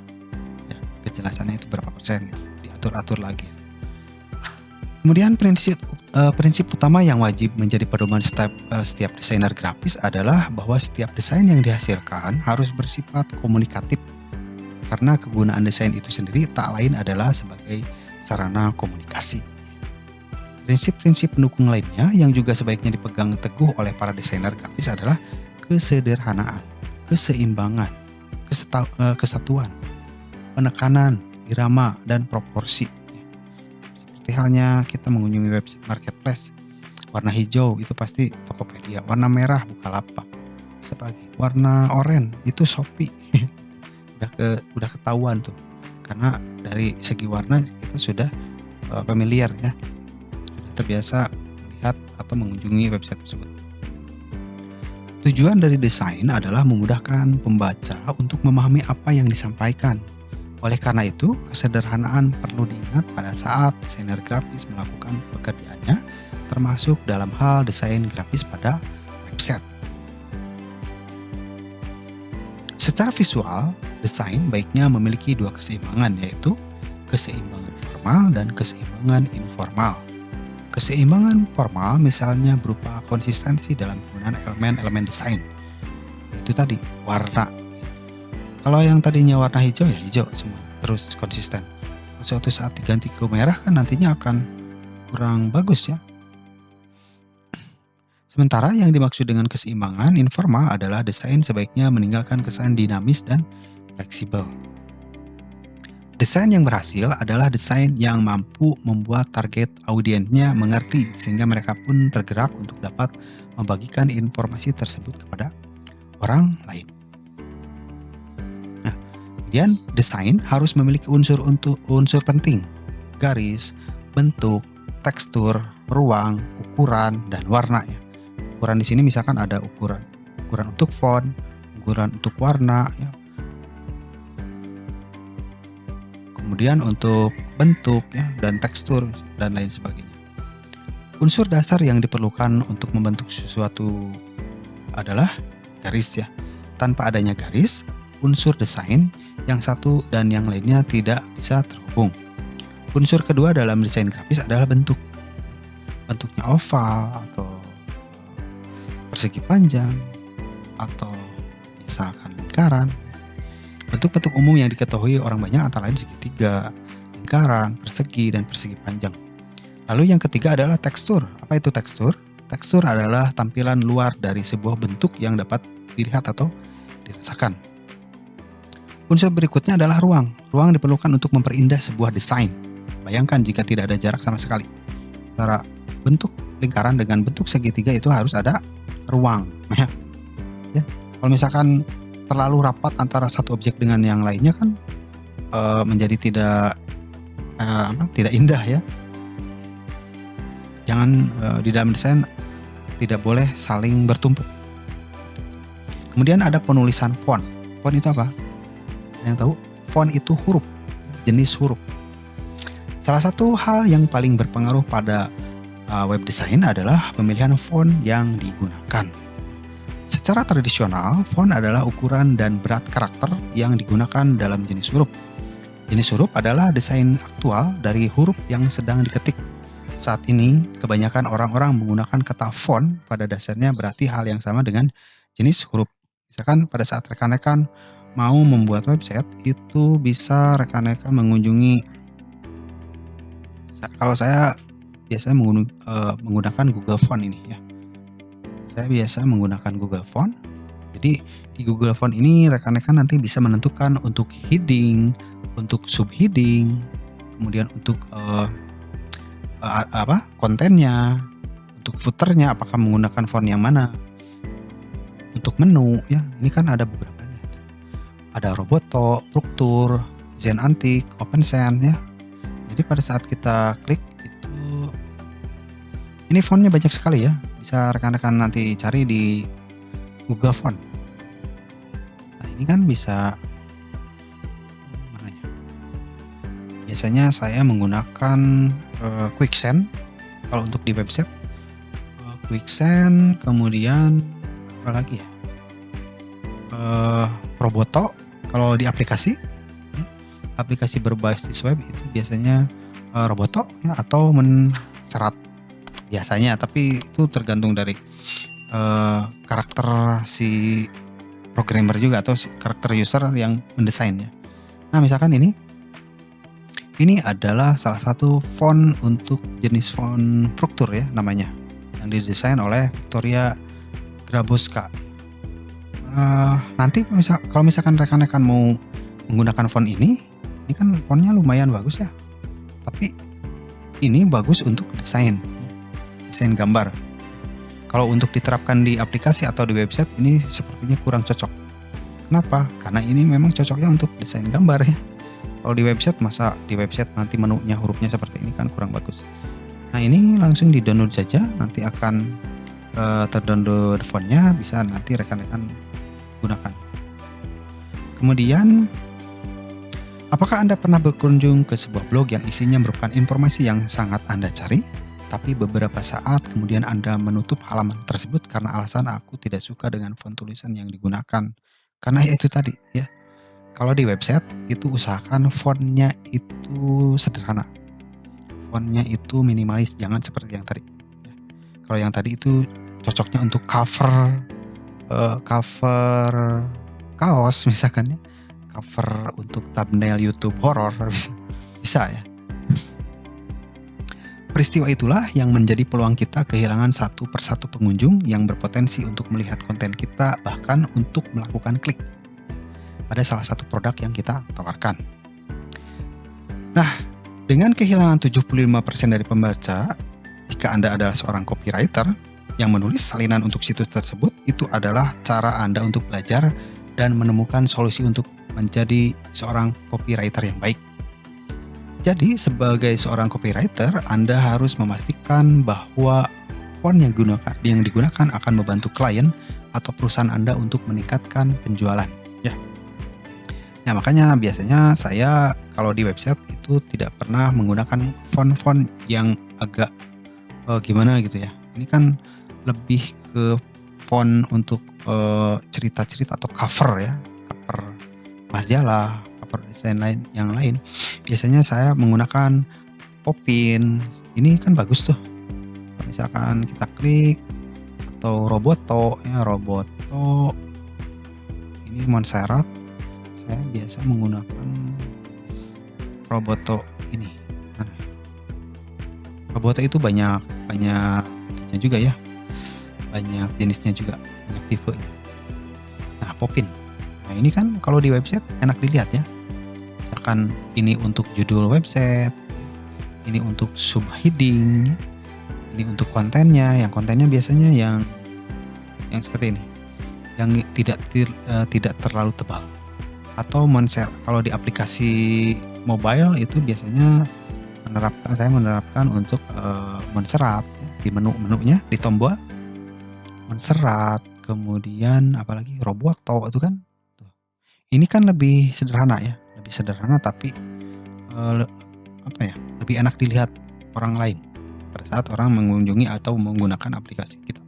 ya, kejelasannya itu berapa persen gitu, diatur-atur lagi. Kemudian prinsip utama yang wajib menjadi pedoman setiap desainer grafis adalah bahwa setiap desain yang dihasilkan harus bersifat komunikatif, karena kegunaan desain itu sendiri tak lain adalah sebagai sarana komunikasi. Prinsip-prinsip pendukung lainnya yang juga sebaiknya dipegang teguh oleh para desainer grafis adalah kesederhanaan, keseimbangan, kesatuan, penekanan, irama, dan proporsi. Seperti halnya kita mengunjungi website marketplace, warna hijau itu pasti Tokopedia, warna merah Bukalapak, warna oranye itu Shopee. udah ketahuan tuh karena dari segi warna kita sudah familiar ya, sudah terbiasa melihat atau mengunjungi website tersebut. Tujuan dari desain adalah memudahkan pembaca untuk memahami apa yang disampaikan. Oleh karena itu, kesederhanaan perlu diingat pada saat desainer grafis melakukan pekerjaannya, termasuk dalam hal desain grafis pada website. Secara visual, desain baiknya memiliki dua keseimbangan, yaitu keseimbangan formal dan keseimbangan informal. Keseimbangan formal misalnya berupa konsistensi dalam penggunaan elemen-elemen desain, yaitu tadi warna. Kalau yang tadinya warna hijau ya hijau semua, terus konsisten. Suatu saat diganti ke merah kan nantinya akan kurang bagus ya. Sementara yang dimaksud dengan keseimbangan informal adalah desain sebaiknya meninggalkan kesan dinamis dan fleksibel. Desain yang berhasil adalah desain yang mampu membuat target audiensnya mengerti sehingga mereka pun tergerak untuk dapat membagikan informasi tersebut kepada orang lain. Nah, kemudian desain harus memiliki unsur penting, garis, bentuk, tekstur, ruang, ukuran, dan warna ya. Ukuran di sini misalkan ada ukuran untuk font, ukuran untuk warna ya. Kemudian untuk bentuk ya, dan tekstur dan lain sebagainya. Unsur dasar yang diperlukan untuk membentuk sesuatu adalah garis ya. Tanpa adanya garis, unsur desain yang satu dan yang lainnya tidak bisa terhubung. Unsur kedua dalam desain grafis adalah bentuk. Bentuknya oval atau persegi panjang atau misalkan lingkaran. Bentuk-bentuk umum yang diketahui orang banyak antara lain segitiga, lingkaran, persegi, dan persegi panjang. Lalu yang ketiga adalah tekstur. Apa itu tekstur? Tekstur adalah tampilan luar dari sebuah bentuk yang dapat dilihat atau dirasakan. Unsur berikutnya adalah ruang. Ruang diperlukan untuk memperindah sebuah desain. Bayangkan jika tidak ada jarak sama sekali. Antara bentuk lingkaran dengan bentuk segitiga itu harus ada ruang. Ya. Kalau misalkan terlalu rapat antara satu objek dengan yang lainnya kan menjadi tidak indah ya. Jangan di dalam desain tidak boleh saling bertumpuk. Kemudian ada penulisan font. Font itu apa? Yang tahu? Font itu huruf, jenis huruf. Salah satu hal yang paling berpengaruh pada web design adalah pemilihan font yang digunakan. Secara tradisional, font adalah ukuran dan berat karakter yang digunakan dalam jenis huruf. Jenis huruf adalah desain aktual dari huruf yang sedang diketik. Saat ini, kebanyakan orang-orang menggunakan kata font pada dasarnya berarti hal yang sama dengan jenis huruf. Misalkan pada saat rekan-rekan mau membuat website, itu bisa rekan-rekan mengunjungi, kalau saya biasanya menggunakan Google Font ini ya. Saya biasa menggunakan Google Font. Jadi di Google Font ini rekan-rekan nanti bisa menentukan untuk heading, untuk subheading, kemudian untuk kontennya, untuk footernya apakah menggunakan font yang mana. Untuk menu ya, ini kan ada beberapa nya. Ada Roboto, Struktur, Zen Antik, OpenSense ya. Jadi pada saat kita klik itu, ini fontnya banyak sekali ya. Bisa rekan-rekan nanti cari di Google Font. Nah ini kan bisa mana ya? Biasanya saya menggunakan Quicksand kalau untuk di website. Quicksand, kemudian apa lagi ya? Roboto kalau di aplikasi berbasis web itu biasanya Roboto ya, atau Mencerat biasanya, tapi itu tergantung dari karakter si programmer juga atau si karakter user yang mendesainnya. Nah misalkan ini adalah salah satu font untuk jenis font struktur ya namanya, yang didesain oleh Victoria Grabowska. Nanti kalau misalkan rekan-rekan mau menggunakan font ini kan fontnya lumayan bagus ya, tapi ini bagus untuk desain gambar. Kalau untuk diterapkan di aplikasi atau di website ini sepertinya kurang cocok. Kenapa? Karena ini memang cocoknya untuk desain gambar ya. Kalau di website masa di website nanti menunya hurufnya seperti ini kan kurang bagus. Nah ini langsung di-download saja, nanti akan terdownload fontnya, bisa nanti rekan-rekan gunakan. Kemudian, apakah Anda pernah berkunjung ke sebuah blog yang isinya merupakan informasi yang sangat Anda cari, tapi beberapa saat kemudian Anda menutup halaman tersebut karena alasan aku tidak suka dengan font tulisan yang digunakan? Karena ya itu tadi ya, kalau di website itu usahakan fontnya itu sederhana, fontnya itu minimalis, jangan seperti yang tadi. Ya. Kalau yang tadi itu cocoknya untuk cover kaos misalkan ya, cover untuk thumbnail YouTube horor bisa ya. Peristiwa itulah yang menjadi peluang kita kehilangan satu persatu pengunjung yang berpotensi untuk melihat konten kita, bahkan untuk melakukan klik pada salah satu produk yang kita tawarkan. Nah, dengan kehilangan 75% dari pembaca, jika Anda adalah seorang copywriter yang menulis salinan untuk situs tersebut, itu adalah cara Anda untuk belajar dan menemukan solusi untuk menjadi seorang copywriter yang baik. Jadi sebagai seorang copywriter, Anda harus memastikan bahwa font yang digunakan akan membantu klien atau perusahaan Anda untuk meningkatkan penjualan. Ya. Nah makanya biasanya saya kalau di website itu tidak pernah menggunakan font-font yang agak gimana gitu ya. Ini kan lebih ke font untuk cerita-cerita atau cover ya, cover majalah, cover desain yang lain. Biasanya saya menggunakan Popin. Ini kan bagus tuh. Kalau misalkan kita klik atau Roboto ya, Roboto. Ini Montserrat. Saya biasa menggunakan Roboto ini. Mana? Roboto itu banyak itunya juga ya. Banyak jenisnya juga, banyak tipenya. Nah, Popin. Nah, ini kan kalau di website enak dilihat ya. Misalkan ini untuk judul website, ini untuk subheading, ini untuk kontennya. Yang kontennya biasanya yang seperti ini, yang tidak terlalu tebal. Atau kalau di aplikasi mobile itu biasanya saya menerapkan untuk Montserrat ya, di menunya di tombol Montserrat, kemudian apalagi Roboto itu kan. Ini kan lebih sederhana ya, lebih sederhana tapi lebih enak dilihat orang lain pada saat orang mengunjungi atau menggunakan aplikasi kita.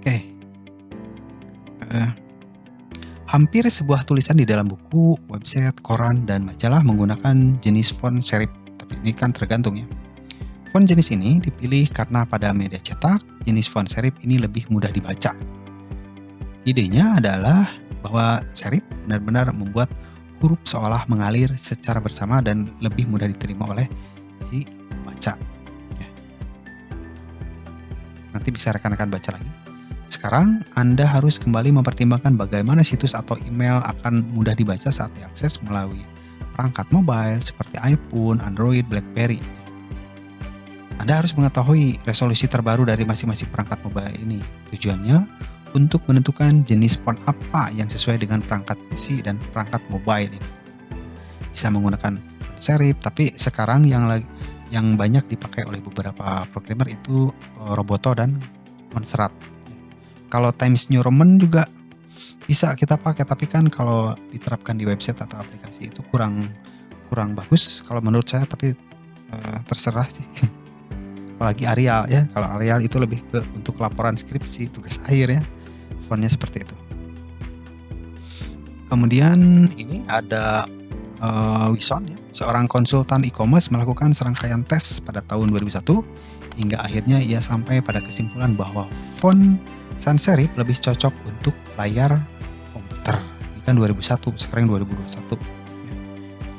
Oke. Hampir sebuah tulisan di dalam buku, website, koran, dan majalah menggunakan jenis font serif. Tapi ini kan tergantung ya. Font jenis ini dipilih karena pada media cetak, jenis font serif ini lebih mudah dibaca. Idenya adalah bahwa serif benar-benar membuat huruf seolah mengalir secara bersama dan lebih mudah diterima oleh si pembaca. Ya. Nanti bisa rekan-rekan baca lagi. Sekarang Anda harus kembali mempertimbangkan bagaimana situs atau email akan mudah dibaca saat diakses melalui perangkat mobile seperti iPhone, Android, BlackBerry. Anda harus mengetahui resolusi terbaru dari masing-masing perangkat mobile ini. Tujuannya untuk menentukan jenis font apa yang sesuai dengan perangkat PC dan perangkat mobile ini. Bisa menggunakan font serif, tapi sekarang yang banyak dipakai oleh beberapa programmer itu Roboto dan Montserrat. Kalau Times New Roman juga bisa kita pakai, tapi kan kalau diterapkan di website atau aplikasi itu kurang bagus kalau menurut saya, tapi terserah sih. Apalagi Arial ya, kalau Arial itu lebih ke untuk laporan skripsi, tugas akhir ya, fontnya seperti itu. Kemudian ini ada Wison ya, seorang konsultan e-commerce melakukan serangkaian tes pada tahun 2001 hingga akhirnya ia sampai pada kesimpulan bahwa font sans serif lebih cocok untuk layar komputer. Ini kan 2001, sekarang 2021.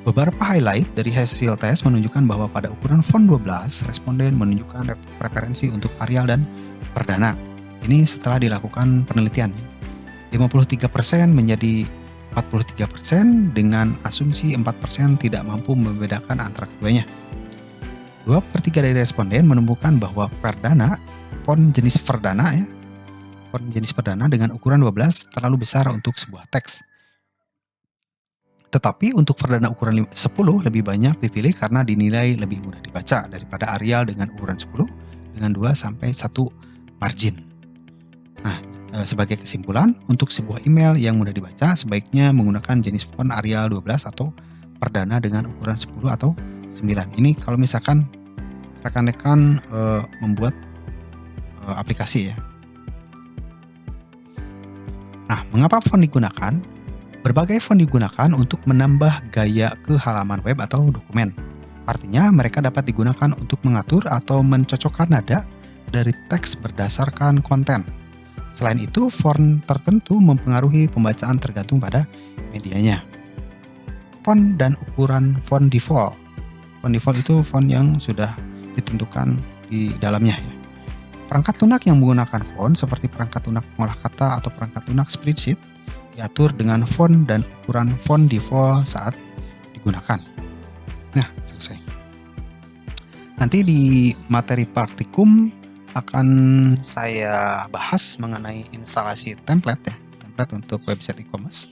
Beberapa highlight dari hasil tes menunjukkan bahwa pada ukuran font 12, responden menunjukkan preferensi untuk Arial dan Perdana. Ini setelah dilakukan penelitian. 53% menjadi 43% dengan asumsi 4% tidak mampu membedakan antara keduanya. 2/3 dari responden menemukan bahwa Perdana, font jenis Perdana ya, font jenis Perdana dengan ukuran 12 terlalu besar untuk sebuah teks. Tetapi untuk Verdana ukuran 10 lebih banyak dipilih karena dinilai lebih mudah dibaca daripada Arial dengan ukuran 10 dengan 2 sampai 1 margin. Nah, sebagai kesimpulan, untuk sebuah email yang mudah dibaca sebaiknya menggunakan jenis font Arial 12 atau Verdana dengan ukuran 10 atau 9. Ini kalau misalkan rekan-rekan membuat aplikasi ya. Nah, mengapa font digunakan? Berbagai font digunakan untuk menambah gaya ke halaman web atau dokumen. Artinya, mereka dapat digunakan untuk mengatur atau mencocokkan nada dari teks berdasarkan konten. Selain itu, font tertentu mempengaruhi pembacaan tergantung pada medianya. Font dan ukuran font default. Font default itu font yang sudah ditentukan di dalamnya ya. Perangkat lunak yang menggunakan font seperti perangkat lunak pengolah kata atau perangkat lunak spreadsheet diatur dengan font dan ukuran font default saat digunakan. Nah, selesai. Nanti di materi praktikum akan saya bahas mengenai instalasi template ya, template untuk website e-commerce.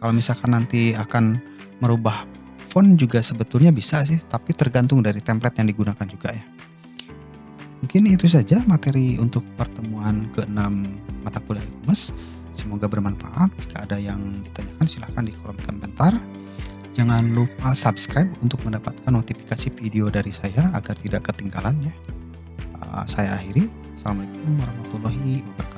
Kalau misalkan nanti akan merubah font juga sebetulnya bisa sih, tapi tergantung dari template yang digunakan juga ya. Mungkin itu saja materi untuk pertemuan ke-6 mata kuliah e-commerce. Semoga bermanfaat. Jika ada yang ditanyakan silahkan di kolom komentar. Jangan lupa subscribe untuk mendapatkan notifikasi video dari saya agar tidak ketinggalan ya. Saya akhiri. Assalamualaikum warahmatullahi wabarakatuh.